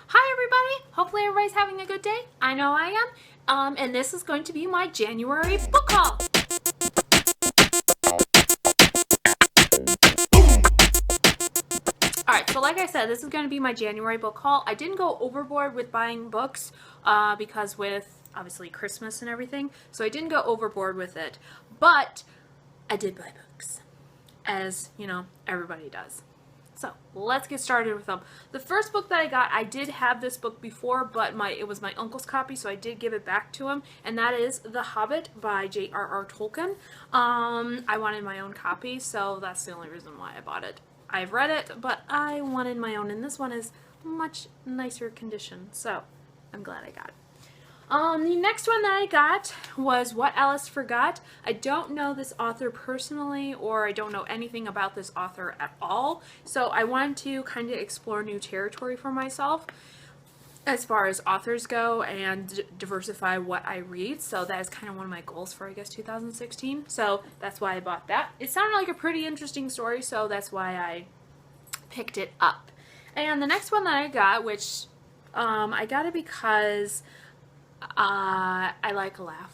Hi everybody! Hopefully everybody's having a good day. I know I am. And this is going to be my January book haul. Alright, so like I said, this is going to be my January book haul. I didn't go overboard with buying books because with, obviously, Christmas and everything. So I didn't go overboard with it. But I did buy books. As, you know, everybody does. So let's get started with them. The first book that I got, I did have this book before, but it was my uncle's copy, so I did give it back to him, and that is The Hobbit by J.R.R. Tolkien. I wanted my own copy, so that's the only reason why I bought it. I've read it, but I wanted my own, and this one is much nicer condition, so I'm glad I got it. The next one that I got was What Alice Forgot. I don't know this author personally, or I don't know anything about this author at all, so I wanted to kind of explore new territory for myself as far as authors go and diversify what I read. So that is kind of one of my goals for, I guess, 2016. So that's why I bought that. It sounded like a pretty interesting story, so that's why I picked it up. And the next one that I got, which I got it because I like a laugh.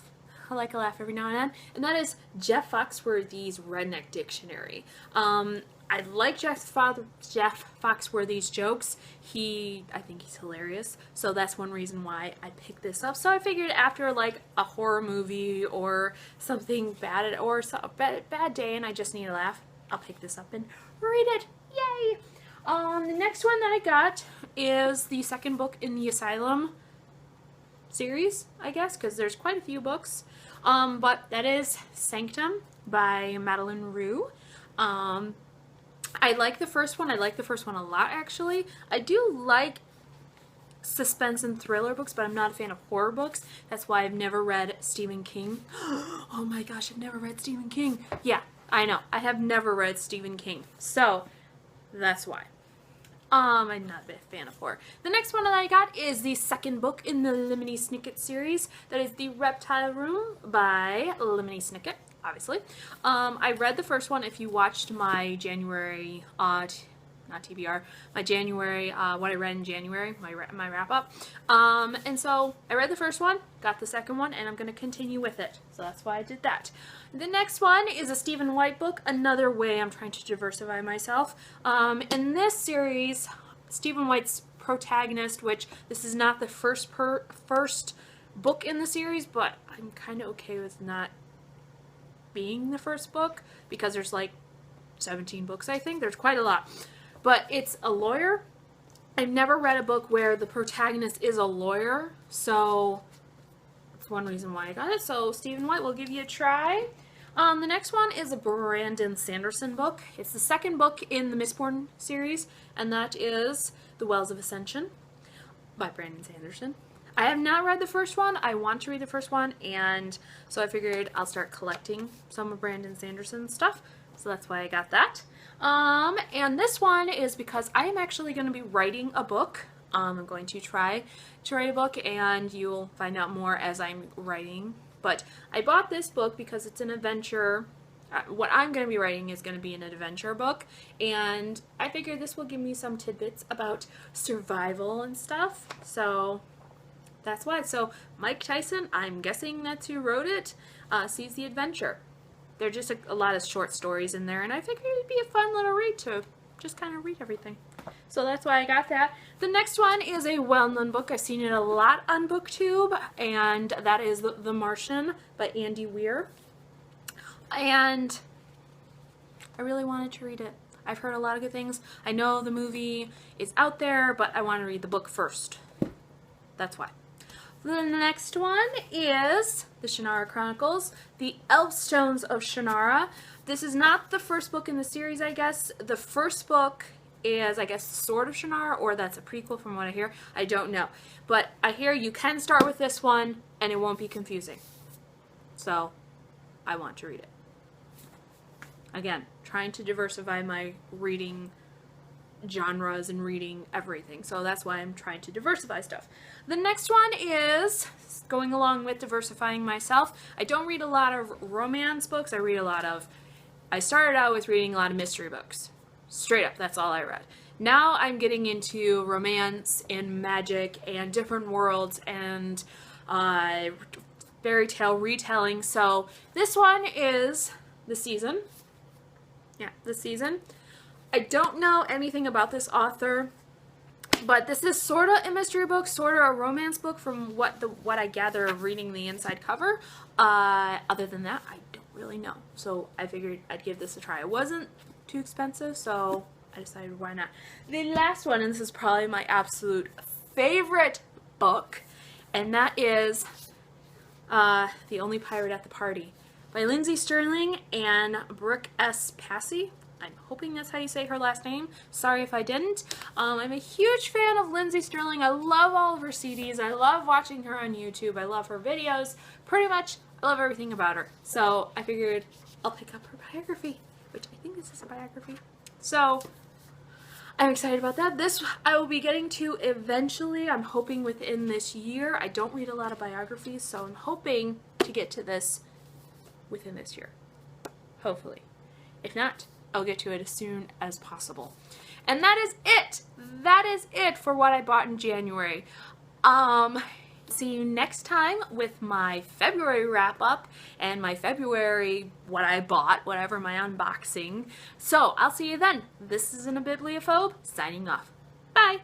I like a laugh every now and then. And that is Jeff Foxworthy's Redneck Dictionary. I like Jeff Foxworthy's jokes. I think he's hilarious. So that's one reason why I picked this up. So I figured after like a horror movie or something bad or a bad day and I just need a laugh, I'll pick this up and read it. Yay! The next one that I got is the second book in the Asylum series, I guess, because there's quite a few books. But that is Sanctum by Madeleine Roux. I like the first one. I like the first one a lot, actually. I do like suspense and thriller books, but I'm not a fan of horror books. That's why I've never read Stephen King. Oh my gosh, I've never read Stephen King. Yeah, I know. I have never read Stephen King. So, that's why. I'm not a big fan of horror. The next one that I got is the second book in the Lemony Snicket series. That is the Reptile Room by Lemony Snicket, obviously. I read the first one. If you watched my January, not TBR, my January, what I read in January, my wrap-up. And so I read the first one, got the second one, and I'm going to continue with it. So that's why I did that. The next one is a Stephen White book, another way I'm trying to diversify myself. In this series, Stephen White's protagonist, which this is not the first book in the series, but I'm kind of okay with not being the first book, because there's like 17 books, I think. There's quite a lot. But it's a lawyer. I've never read a book where the protagonist is a lawyer, so that's one reason why I got it. So Stephen White will give you a try. The next one is a Brandon Sanderson book. It's the second book in the Mistborn series, and that is The Wells of Ascension by Brandon Sanderson. I have not read the first one. I want to read the first one, and so I figured I'll start collecting some of Brandon Sanderson's stuff. So that's why I got that. And this one is because I am actually going to be writing a book. I'm going to try to write a book, and you'll find out more as I'm writing. But I bought this book because it's an adventure. What I'm going to be writing is going to be an adventure book, and I figured this will give me some tidbits about survival and stuff. So that's why. So Mike Tyson, I'm guessing that's who wrote it, sees the adventure. They're just a lot of short stories in there, and I figured it'd be a fun little read to just kind of read everything. So that's why I got that. The next one is a well-known book. I've seen it a lot on BookTube, and that is The Martian by Andy Weir. And I really wanted to read it. I've heard a lot of good things. I know the movie is out there, but I want to read the book first. That's why. The next one is the Shannara Chronicles, the Elfstones of Shannara. This is not the first book in the series, I guess. The first book is, I guess, Sword of Shannara, or that's a prequel from what I hear. I don't know. But I hear you can start with this one, and it won't be confusing. So, I want to read it. Again, trying to diversify my reading genres and reading everything, so that's why I'm trying to diversify stuff. The next one is going along with diversifying myself. I don't read a lot of romance books. I started out with reading a lot of mystery books. Straight up, that's all I read. Now I'm getting into romance and magic and different worlds and fairy tale retelling. So this one is the season. Yeah, the season. I don't know anything about this author, but this is sort of a mystery book, sort of a romance book from what I gather of reading the inside cover. Other than that, I don't really know. So I figured I'd give this a try. It wasn't too expensive, so I decided why not. The last one, and this is probably my absolute favorite book, and that is The Only Pirate at the Party by Lindsay Sterling and Brooke S. Passy. I'm hoping that's how you say her last name. Sorry if I didn't. I'm a huge fan of Lindsay Sterling. I love all of her CDs. I love watching her on YouTube. I love her videos. Pretty much, I love everything about her. So I figured I'll pick up her biography, which I think this is a biography. So I'm excited about that. This I will be getting to eventually. I'm hoping within this year. I don't read a lot of biographies, so I'm hoping to get to this within this year. Hopefully. If not, I'll get to it as soon as possible. And that is it. That is it for what I bought in January. See you next time with my February wrap up and my February what I bought, whatever, my unboxing. So I'll see you then. This is a Bibliophobe signing off. Bye.